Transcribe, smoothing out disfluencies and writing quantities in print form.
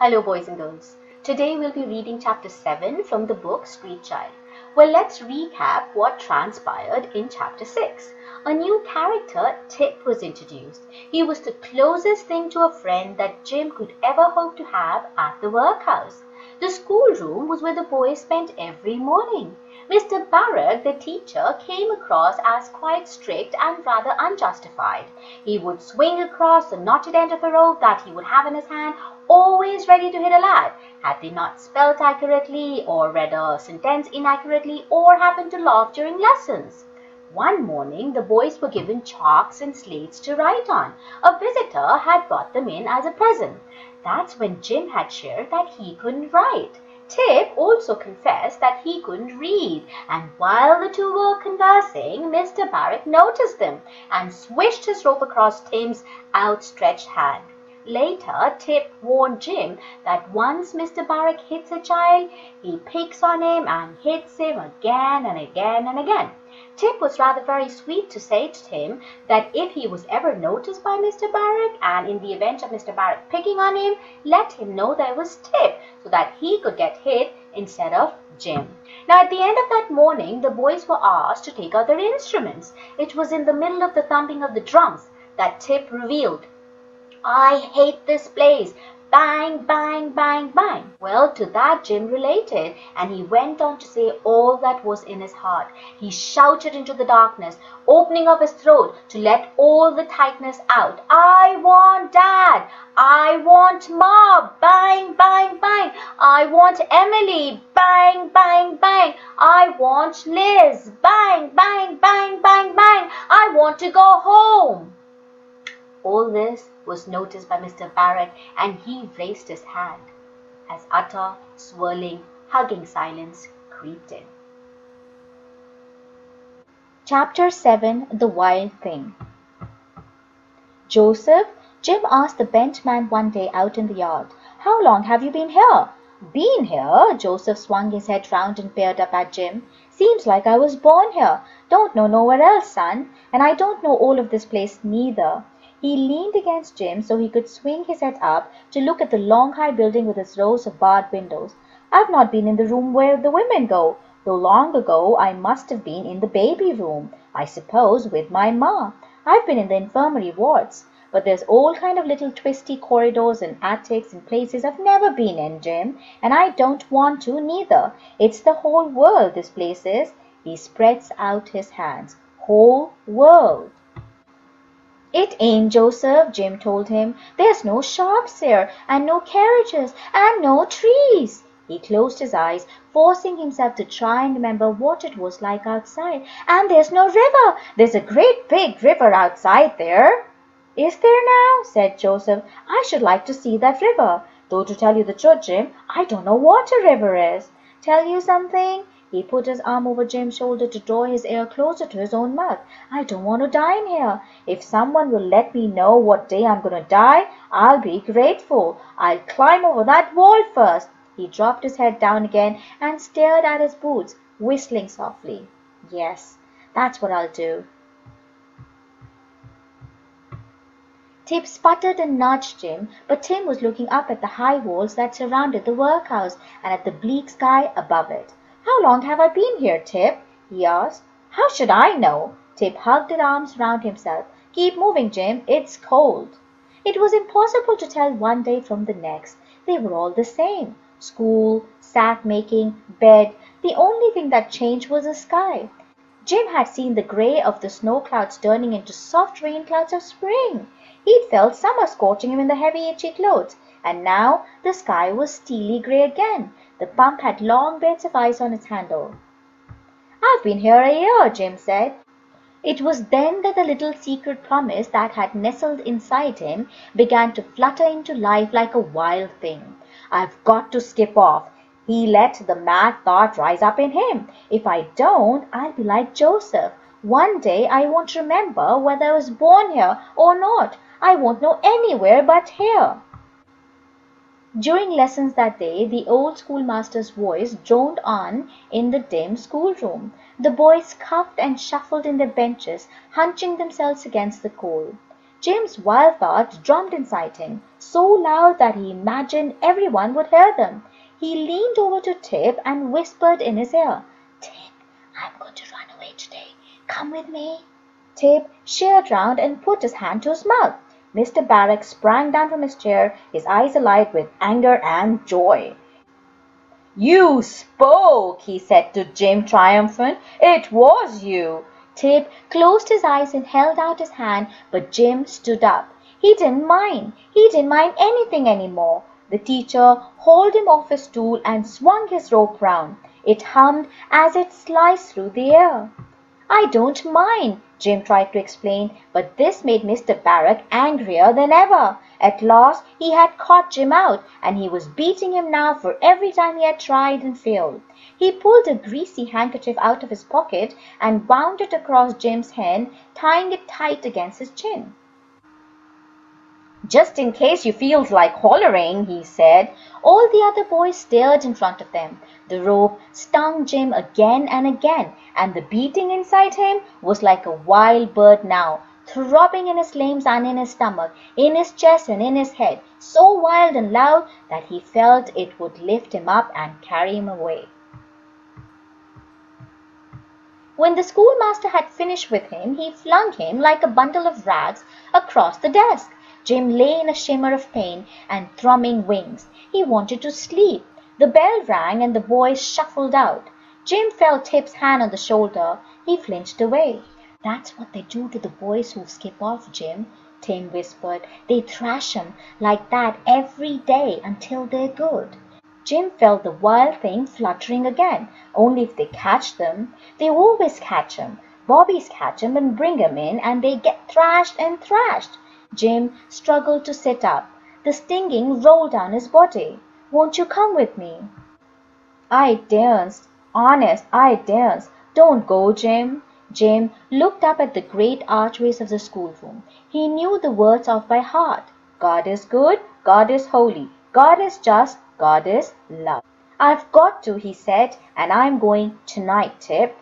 Hello boys and girls. Today we'll be reading chapter 7 from the book Street Child. Well, let's recap what transpired in chapter 6. A new character, Tip, was introduced. He was the closest thing to a friend that Jim could ever hope to have at the workhouse. The schoolroom was where the boys spent every morning. Mr Barrack, the teacher, came across as quite strict and rather unjustified. He would swing across the knotted end of a rope that he would have in his hand, always ready to hit a lad, had they not spelt accurately or read a sentence inaccurately or happened to laugh during lessons. One morning, the boys were given chalks and slates to write on. A visitor had brought them in as a present. That's when Jim had shared that he couldn't write. Tip also confessed that he couldn't read, and while the two were conversing, Mr Barrack noticed them and swished his rope across Tim's outstretched hand. Later, Tip warned Jim that once Mr Barrack hits a child, he picks on him and hits him again and again and again. Tip was rather very sweet to say to Tim that if he was ever noticed by Mr Barrack, and in the event of Mr Barrack picking on him, let him know there was Tip so that he could get hit instead of Jim. Now, at the end of that morning, the boys were asked to take out their instruments. It was in the middle of the thumping of the drums that Tip revealed, "I hate this place. Bang, bang, bang, bang." Well, to that Jim related, and he went on to say all that was in his heart. He shouted into the darkness, opening up his throat to let all the tightness out. "I want Dad. I want Ma. Bang, bang, bang. I want Emily. Bang, bang, bang. I want Liz. Bang, bang, bang, bang, bang. I want to go home." All this was noticed by Mr Barrack, and he raised his hand as utter, swirling, hugging silence creeped in. Chapter 7 The Wild Thing. "Joseph," Jim asked the bent man one day out in the yard, "how long have you been here?" "Been here?" Joseph swung his head round and peered up at Jim. "Seems like I was born here. Don't know nowhere else, son. And I don't know all of this place neither." He leaned against Jim so he could swing his head up to look at the long high building with its rows of barred windows. "I've not been in the room where the women go, though long ago I must have been in the baby room, I suppose, with my ma. I've been in the infirmary wards, but there's all kind of little twisty corridors and attics and places I've never been in, Jim, and I don't want to neither. It's the whole world, this place is." He spreads out his hands. "Whole world." "It ain't, Joseph," Jim told him. "There's no shops here, and no carriages, and no trees." He closed his eyes, forcing himself to try and remember what it was like outside. "And there's no river. There's a great big river outside there." "Is there now?" said Joseph. "I should like to see that river. Though to tell you the truth, Jim, I don't know what a river is. Tell you something?" He put his arm over Jim's shoulder to draw his ear closer to his own mouth. "I don't want to die in here. If someone will let me know what day I'm going to die, I'll be grateful. I'll climb over that wall first." He dropped his head down again and stared at his boots, whistling softly. "Yes, that's what I'll do." Tip sputtered and nudged Jim, but Tim was looking up at the high walls that surrounded the workhouse and at the bleak sky above it. "How long have I been here, Tip?" he asked. "How should I know?" Tip hugged his arms round himself. "Keep moving, Jim. It's cold." It was impossible to tell one day from the next. They were all the same. School, sack making, bed. The only thing that changed was the sky. Jim had seen the grey of the snow clouds turning into soft rain clouds of spring. He'd felt summer scorching him in the heavy itchy clothes, and now the sky was steely grey again. The pump had long beds of ice on its handle. "I've been here a year," Jim said. It was then that the little secret promise that had nestled inside him began to flutter into life like a wild thing. "I've got to skip off." He let the mad thought rise up in him. "If I don't, I'll be like Joseph. One day I won't remember whether I was born here or not. I won't know anywhere but here." During lessons that day, the old schoolmaster's voice droned on in the dim schoolroom. The boys cuffed and shuffled in their benches, hunching themselves against the coal. Jim's wild thoughts drummed inside him, so loud that he imagined everyone would hear them. He leaned over to Tip and whispered in his ear, "Tip, I'm going to run away today. Come with me." Tip sheared round and put his hand to his mouth. Mr Barrack sprang down from his chair, his eyes alight with anger and joy. "You spoke," he said to Jim, triumphant. "It was you." Tip closed his eyes and held out his hand, but Jim stood up. He didn't mind. He didn't mind anything anymore. The teacher hauled him off his stool and swung his rope round. It hummed as it sliced through the air. "I don't mind," Jim tried to explain, but this made Mr Barrack angrier than ever. At last he had caught Jim out, and he was beating him now for every time he had tried and failed. He pulled a greasy handkerchief out of his pocket and wound it across Jim's head, tying it tight against his chin. "Just in case you feels like hollering," he said. All the other boys stared in front of them. The rope stung Jim again and again, and the beating inside him was like a wild bird now, throbbing in his limbs and in his stomach, in his chest and in his head, so wild and loud that he felt it would lift him up and carry him away. When the schoolmaster had finished with him, he flung him like a bundle of rags across the desk. Jim lay in a shimmer of pain and thrumming wings. He wanted to sleep. The bell rang and the boys shuffled out. Jim felt Tip's hand on the shoulder. He flinched away. "That's what they do to the boys who skip off, Jim," Tim whispered. "They thrash 'em like that every day until they're good." Jim felt the wild thing fluttering again. Only if they catch them. They always catch 'em. Bobbies catch 'em and bring 'em in, and they get thrashed and thrashed. Jim struggled to sit up. The stinging rolled down his body. "Won't you come with me?" "I daren't. Honest, I daren't. Don't go, Jim." Jim looked up at the great archways of the schoolroom. He knew the words off by heart. "God is good, God is holy, God is just, God is love." "I've got to," he said, "and I'm going tonight, Tip."